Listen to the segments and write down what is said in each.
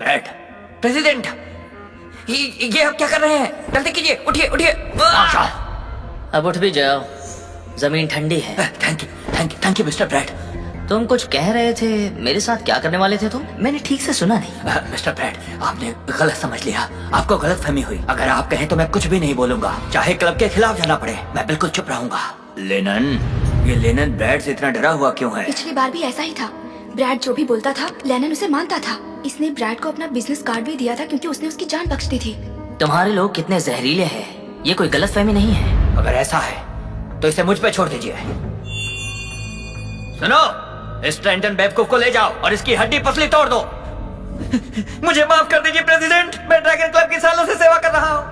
Bread, president, ये आप क्या कर रहे हैं? जल्दी कीजिए, उठिए उठिए। अब उठ भी जाओ, जमीन ठंडी है। Thank you mister Brad. तुम कुछ कह रहे थे, मेरे साथ क्या करने वाले थे तुम? मैंने ठीक से सुना नहीं। मिस्टर ब्रैड, आपने गलत समझ लिया, आपको गलत फहमी हुई। अगर आप कहें तो मैं कुछ भी नहीं बोलूंगा, चाहे क्लब के खिलाफ जाना पड़े, मैं बिल्कुल चुप रहूंगा। लेनन, ये लेनन ब्रैड से इतना डरा हुआ क्यों है? पिछली बार भी ऐसा ही था। ब्रैड जो भी बोलता था लेनन उसे मानता था। इसने ब्रैड को अपना बिजनेस कार्ड भी दिया था क्योंकि उसने उसकी जान बख्श दी थी। तुम्हारे लोग कितने जहरीले हैं, ये कोई गलत फहमी नहीं है। अगर ऐसा है तो इसे मुझ पे छोड़ दीजिए। सुनो, इस ट्रेंटन बेवकूफ को ले जाओ और इसकी हड्डी पसली तोड़ दो। मुझे माफ कर दीजिए प्रेसिडेंट, मैं ड्रैगन क्लब की सालों से सेवा कर रहा हूँ।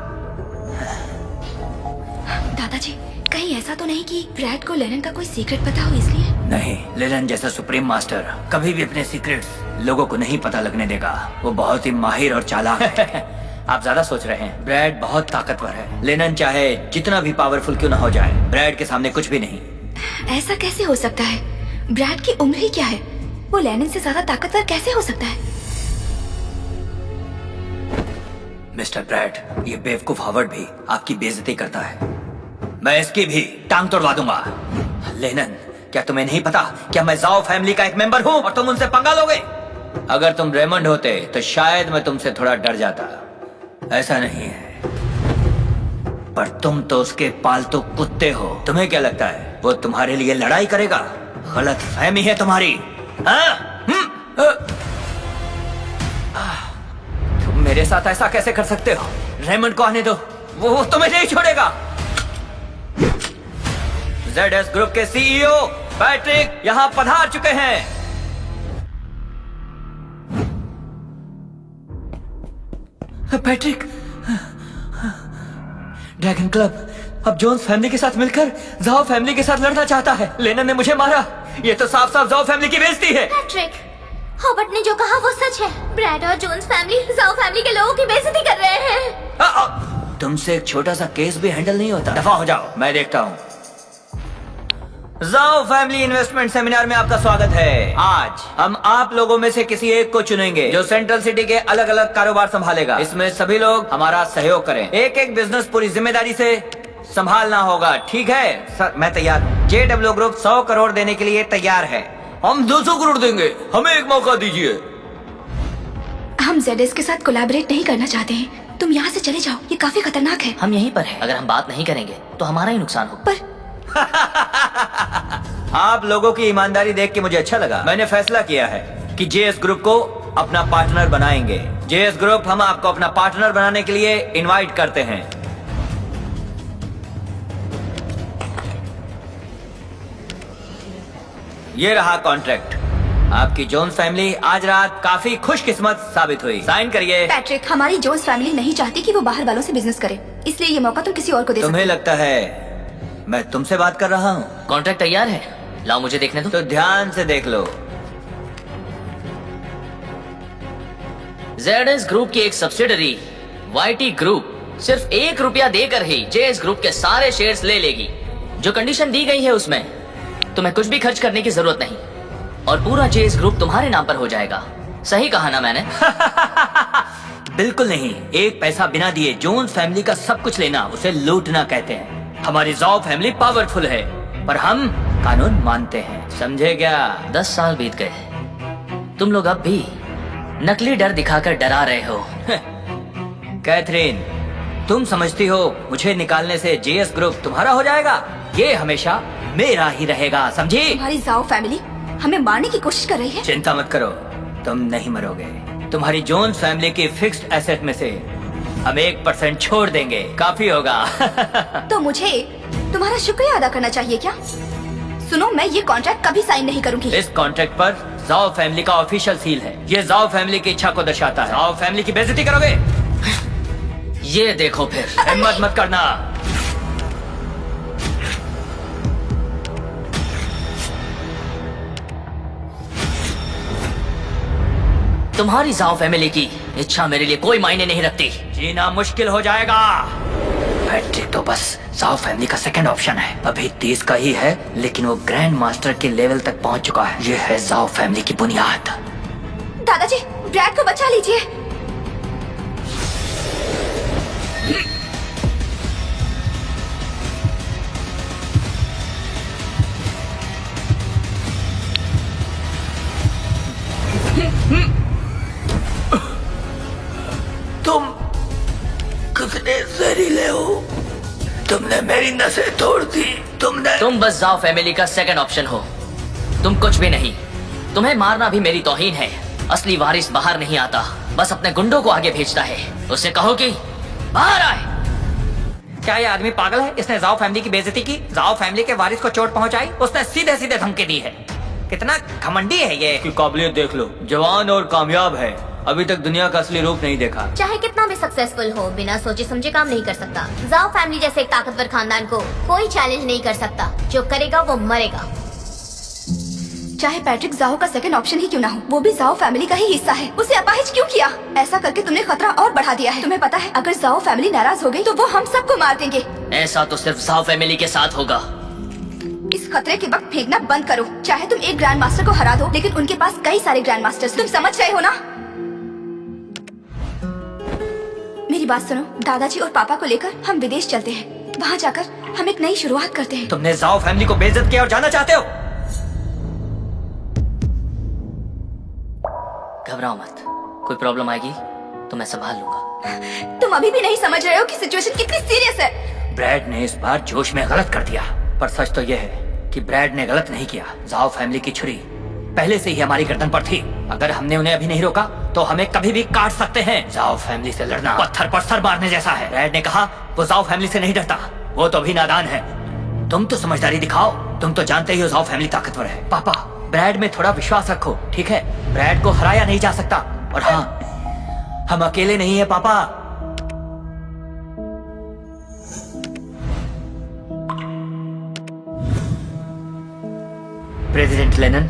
दादाजी, कहीं ऐसा तो नहीं कि ब्रैड को लेनन का कोई सीक्रेट पता हो इसलिए? नहीं, लेनन जैसा सुप्रीम मास्टर कभी भी अपने सीक्रेट्स लोगों को नहीं पता लगने देगा। वो बहुत ही माहिर और चालाक है। आप ज्यादा सोच रहे हैं। ब्रैड बहुत ताकतवर है। लेनन चाहे जितना भी पावरफुल क्यों ना हो जाए, ब्रैड के सामने कुछ भी नहीं। ऐसा कैसे हो सकता है? ब्रैड की उम्र ही क्या है? वो लेनन से ज्यादा ताकतवर कैसे हो सकता है? मिस्टर ब्रैड, ये बेवकूफ हावर्ड भी आपकी बेइज्जती करता है। मैं इसकी भी टांग तोड़वा दूंगा। लेनन, क्या तुम्हें नहीं पता क्या मैं जाओ फैमिली का एक मेंबर हूँ और तुम उनसे पंगा लोगे? अगर तुम रेमंड होते तो शायद मैं तुमसे थोड़ा डर जाता। ऐसा नहीं है, पर तुम तो उसके पालतू कुत्ते हो। तुम्हें क्या लगता है वो तुम्हारे लिए लड़ाई करेगा? गलत फहमी है तुम्हारी। तुम मेरे साथ ऐसा कैसे कर सकते हो? रेमंड को आने दो, वो तुम्हें नहीं छोड़ेगा। ZS ग्रुप के CEO पैट्रिक यहाँ पधार चुके हैं। पैट्रिक, ड्रैगन क्लब अब जोन्स फैमिली के साथ मिलकर जाओ फैमिली के साथ लड़ना चाहता है। लेनन ने मुझे मारा, ये तो साफ साफ जाओ फैमिली की बेइज्जती है। पैट्रिक, हॉबर्ट ने जो कहा वो सच है। ब्रैड और जोन्स फैमिली जाओ फैमिली के लोगों की बेइज्जती कर रहे हैं। तुमसे एक छोटा सा केस भी हैंडल नहीं होता। दफा हो जाओ, मैं देखता हूँ। जाओ फैमिली इन्वेस्टमेंट सेमिनार में आपका स्वागत है। आज हम आप लोगों में से किसी एक को चुनेंगे जो सेंट्रल सिटी के अलग अलग कारोबार संभालेगा। इसमें सभी लोग हमारा सहयोग करें। एक एक बिजनेस पूरी जिम्मेदारी से संभालना होगा, ठीक है? सर, मैं तैयार हूँ। JW ग्रुप 100 करोड़ देने के लिए तैयार है। हम 200 करोड़ देंगे, हमें एक मौका दीजिए। हम ZS के साथ कोलैबोरेट नहीं करना चाहते हैं। तुम यहाँ से चले जाओ, ये काफी खतरनाक है। हम यहीं पर हैं। अगर हम बात नहीं करेंगे तो हमारा ही नुकसान होगा। पर आप लोगों की ईमानदारी देख के मुझे अच्छा लगा। मैंने फैसला किया है कि JS ग्रुप को अपना पार्टनर बनाएंगे। JS ग्रुप, हम आपको अपना पार्टनर बनाने के लिए इनवाइट करते हैं। ये रहा कॉन्ट्रैक्ट। आपकी जोन्स फैमिली आज रात काफी खुशकिस्मत साबित हुई। साइन करिए। पैट्रिक, हमारी जोन्स फैमिली नहीं चाहती कि वो बाहर वालों से बिजनेस करे, इसलिए ये मौका तुम किसी और को दे सकते हो। तुम्हें लगता है मैं तुमसे बात कर रहा हूँ? कॉन्ट्रैक्ट तैयार है, लाओ मुझे देखने दो। तो ध्यान से देख लो। ZS ग्रुप की एक सब्सिडरी YT ग्रुप सिर्फ ₹1 देकर ही JS ग्रुप के सारे शेयर्स ले लेगी। जो कंडीशन दी गई है उसमें तुम्हें कुछ भी खर्च करने की जरूरत नहीं और पूरा JS ग्रुप तुम्हारे नाम पर हो जाएगा। सही कहा ना मैंने? बिल्कुल नहीं। एक पैसा बिना दिए जोन्स फैमिली का सब कुछ लेना उसे लूटना कहते हैं। हमारी जाओ फैमिली पावरफुल है, पर हम कानून मानते हैं, समझे क्या? 10 साल बीत गए, तुम लोग अब भी नकली डर दिखाकर डरा रहे हो। कैथरीन, तुम समझती हो मुझे निकालने से JS ग्रुप तुम्हारा हो जाएगा? ये हमेशा मेरा ही रहेगा, समझी? तुम्हारी जाओ फैमिली हमें मारने की कोशिश कर रही है। चिंता मत करो, तुम नहीं मरोगे। तुम्हारी जोन्स फैमिली की फिक्स्ड एसेट में से हम 1% छोड़ देंगे, काफी होगा। तो मुझे तुम्हारा शुक्रिया अदा करना चाहिए क्या? सुनो, मैं ये कॉन्ट्रैक्ट कभी साइन नहीं करूंगी। इस कॉन्ट्रैक्ट पर जाओ फैमिली का ऑफिशियल सील है। ये जाओ फैमिली की इच्छा को दर्शाता है। जाओ फैमिली की बेइज्जती करोगे? ये देखो फिर। हिम्मत मत करना। तुम्हारी जाओ फैमिली की इच्छा मेरे लिए कोई मायने नहीं रखती। जीना मुश्किल हो जाएगा। पैट्रिक तो बस जाओ फैमिली का सेकंड ऑप्शन है। अभी 30 का ही है, लेकिन वो ग्रैंड मास्टर के लेवल तक पहुंच चुका है। ये है जाओ फैमिली की बुनियाद। दादाजी, ब्रैड को बचा लीजिए। मेरी नसें तोड़ दी तुमने। तुम बस जाओ फैमिली का सेकंड ऑप्शन हो, तुम कुछ भी नहीं। तुम्हें मारना भी मेरी तौहीन है। असली वारिस बाहर नहीं आता, बस अपने गुंडों को आगे भेजता है। उससे कहो कि बाहर आए। क्या ये आदमी पागल है? इसने जाओ फैमिली की बेइज्जती की, जाओ फैमिली के वारिस को चोट पहुंचाई। उसने सीधे सीधे धमकी दी है। कितना घमंडी है ये। की काबिलियत देख लो, जवान और कामयाब है। अभी तक दुनिया का असली रूप नहीं देखा। चाहे कितना भी सक्सेसफुल हो, बिना सोचे समझे काम नहीं कर सकता। जाओ फैमिली जैसे एक ताकतवर खानदान को कोई चैलेंज नहीं कर सकता। जो करेगा वो मरेगा। चाहे पैट्रिक जाओ का सेकंड ऑप्शन ही क्यों ना हो, वो भी जाओ फैमिली का ही हिस्सा है। उसे अपाहिज क्यों किया? ऐसा करके तुमने खतरा और बढ़ा दिया है। तुम्हें पता है अगर जाओ फैमिली नाराज हो गई तो वो हम सबको मार देंगे। ऐसा तो सिर्फ जाओ फैमिली के साथ होगा। इस खतरे के वक्त फेंकना बंद करो। चाहे तुम एक ग्रैंड मास्टर को हरा दो, लेकिन उनके पास कई सारे ग्रैंड मास्टर्स। तुम समझ रहे हो ना? मेरी बात सुनो, दादाजी और पापा को लेकर हम विदेश चलते हैं। वहाँ जाकर हम एक नई शुरुआत करते हैं। तुमने जाओ फैमिली को बेइज्जत किया और जाना चाहते हो? घबराओ मत, कोई प्रॉब्लम आएगी तो मैं संभाल लूंगा। तुम अभी भी नहीं समझ रहे हो कि सिचुएशन कितनी सीरियस है। ब्रैड ने इस बार जोश में गलत कर दिया, पर सच तो यह है कि ब्रैड ने गलत नहीं किया। जाओ फैमिली की छुरी पहले से ही हमारी गर्दन पर थी। अगर हमने उन्हें अभी नहीं रोका तो हमें कभी भी काट सकते हैं। जाओ फैमिली से लड़ना पत्थर पर सर मारने जैसा है। ब्रैड ने कहा वो जाओ फैमिली से नहीं डरता, वो तो अभी नादान है। तुम तो समझदारी दिखाओ, तुम तो जानते ही हो जाओ फैमिली ताकतवर है। पापा, ब्रैड में थोड़ा विश्वास रखो, ठीक है? ब्रैड को हराया नहीं जा सकता। और हाँ, हम अकेले नहीं है पापा। प्रेसिडेंट लेनन,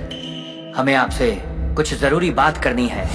हमें आपसे कुछ जरूरी बात करनी है।